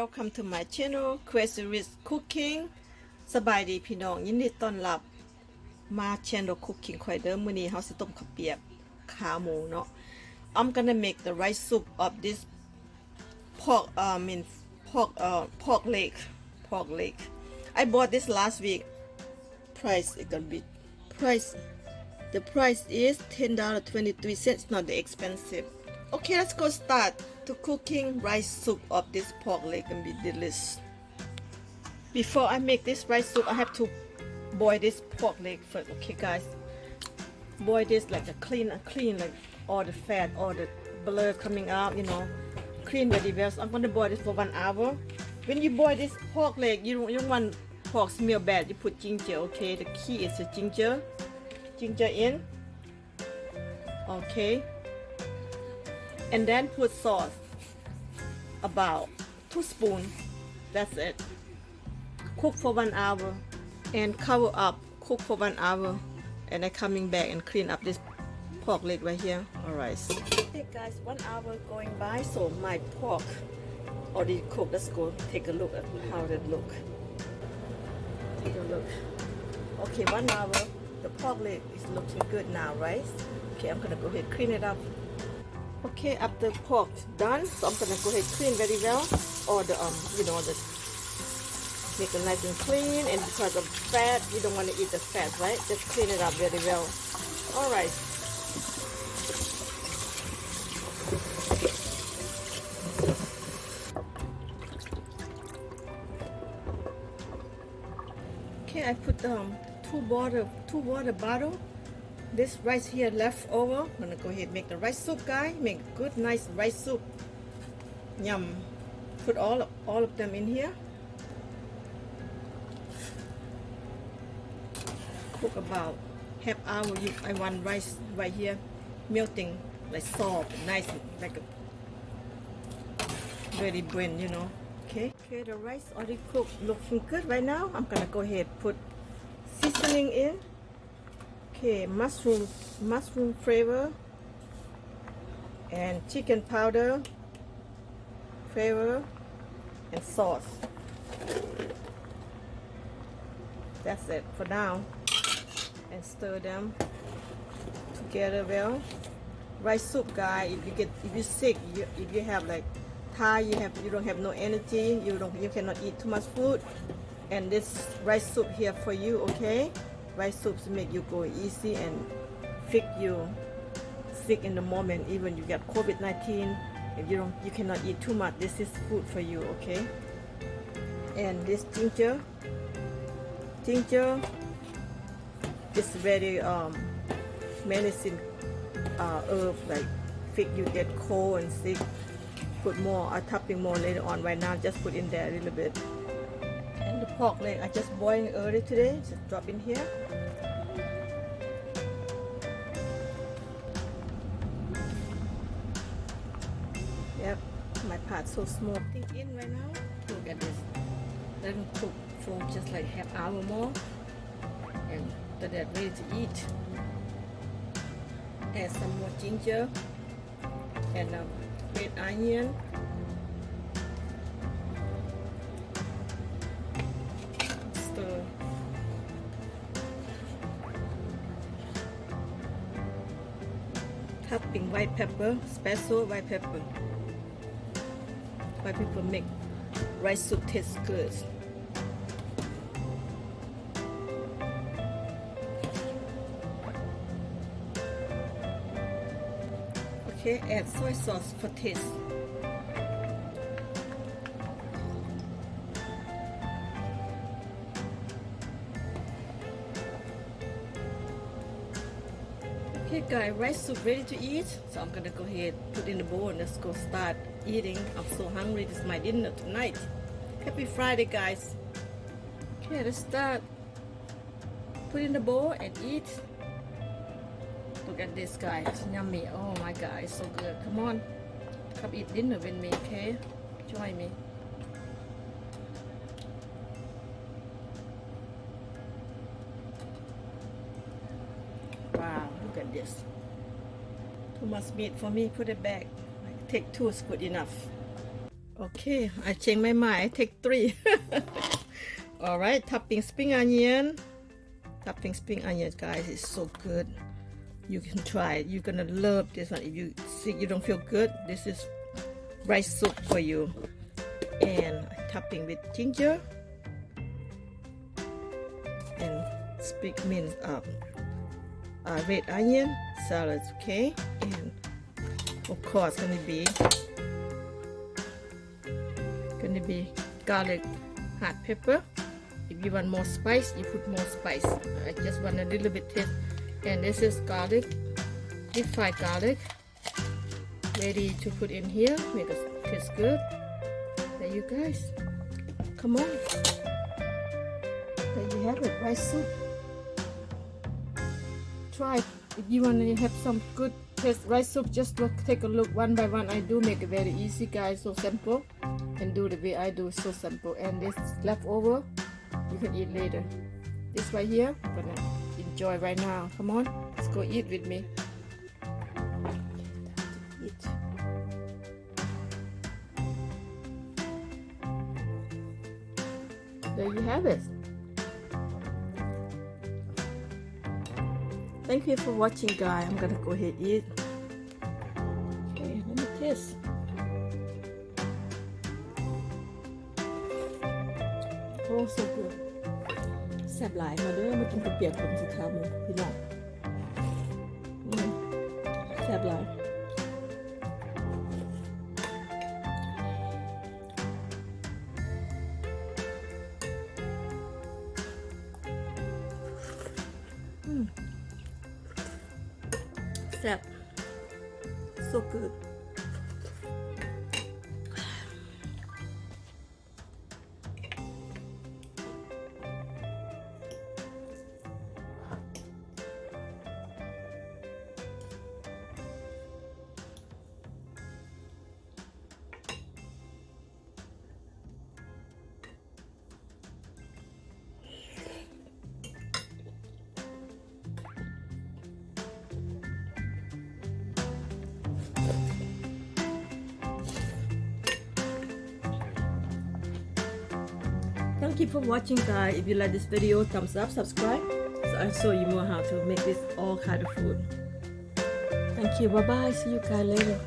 welcome to my channel Crazy Rich Cooking สบายดีพี่น้องยินดีต้อนรับมา channel Cooking ข่อยเด้อมื้อนี้เฮาสิต้มข้าวเปียกขาหมูเนาะ I'm gonna make the rice soup of this pork pork leg I bought this last week price it gonna be the price is $10.23 not that expensive. Okay, let's go start to cooking rice soup of this pork leg and be delicious. Before I make this rice soup, I have to boil this pork leg first. Okay, guys, boil this like a clean like all the fat, all the blood coming out. You know, clean very well. So I'm gonna boil this for 1 hour. When you boil this pork leg, you don't want pork smell bad. You put ginger. Okay, the key is the ginger in. Okay. And then put sauce about 2 spoons. That's it. Cook for 1 hour and cover up. Cook for 1 hour and then coming back and clean up this pork leg right here. Alright. Okay guys, 1 hour going by, so my pork already cooked. Let's go take a look at how that look. Take a look. Okay, 1 hour. The pork leg is looking good now, right? Okay, I'm gonna go ahead clean it up. Okay, after pork done, so I'm gonna go ahead clean very well, or the the make it nice and clean. And because of fat, you don't want to eat the fat, right? Just clean it up very well. All right. Okay, I put two water bottle. This rice here left over. I'm gonna go ahead and make the rice soup, guys. Make good, nice rice soup. Yum. Put all of them in here. Cook about half hour. I want rice right here melting like soft, nice, like a very blend, you know. Okay, the rice already cooked, looking good right now. I'm gonna go ahead put seasoning in. Okay, mushroom flavor and chicken powder flavor and sauce. That's it for now. And stir them together well. Rice soup, guys. If you're sick, if you have like tired, you don't have no energy, you cannot eat too much food, and this rice soup here for you. Okay, rice soups make you go easy and fix you sick in the moment. Even you get COVID-19, if you cannot eat too much, this is food for you. Okay, and this ginger is very medicine herb, like fix you get cold and sick. Put more, topping more later on. Right now, just put in there a little bit. And the pork leg I just boiled early today. Just drop in here. Yep, my part so small. Thing in right now. Look at this. Let them cook for just like half hour more, and then they're ready to eat. Add some more ginger and red onion. Stir. Topping white pepper, special white pepper. White pepper make rice soup taste good. Okay, add soy sauce for taste. Okay guys, rice soup ready to eat. So I'm gonna go ahead, put in the bowl and let's go start eating. I'm so hungry. This is my dinner tonight. Happy Friday, guys. Okay, let's start. Put in the bowl and eat. Look at this, guys. It's yummy. Oh my god, it's so good. Come on, come eat dinner with me, okay? Join me. Wow, look at this. Too much meat for me. Put it back. Take 2 is good enough. Okay, I change my mind. I take 3. Alright, topping spring onion. Topping spring onion, guys, is so good. You can try it. You're gonna love this one. If you think you don't feel good, this is rice soup for you. And topping with ginger and spring minced red onion salads, okay? And of course, gonna be garlic, hot pepper. If you want more spice, you put more spice. I just want a little bit taste. And this is garlic, deep fried garlic, ready to put in here. Make it taste good. There you guys. Come on. There you have it, rice soup. Try it. If you want to have some good taste rice soup, just take a look one by one. I do make it very easy, guys, so simple. And do the way I do, so simple. And this leftover, you can eat later. This right here, I'm gonna enjoy right now. Come on, let's go eat with me. Eat. There you have it. Thank you for watching, guys. I'm gonna go ahead and eat. Okay, let me taste. Oh, so good. แซ่บหลายมาเด้อมากินข้าวเปียกผมสิขาหมูพี่น้องแซ่บหลายแซ่บ so good Thank you for watching, guys. If you like this video, thumbs up, subscribe, so I'll show you more how to make this all kind of food. Thank you. Bye bye. See you guys later.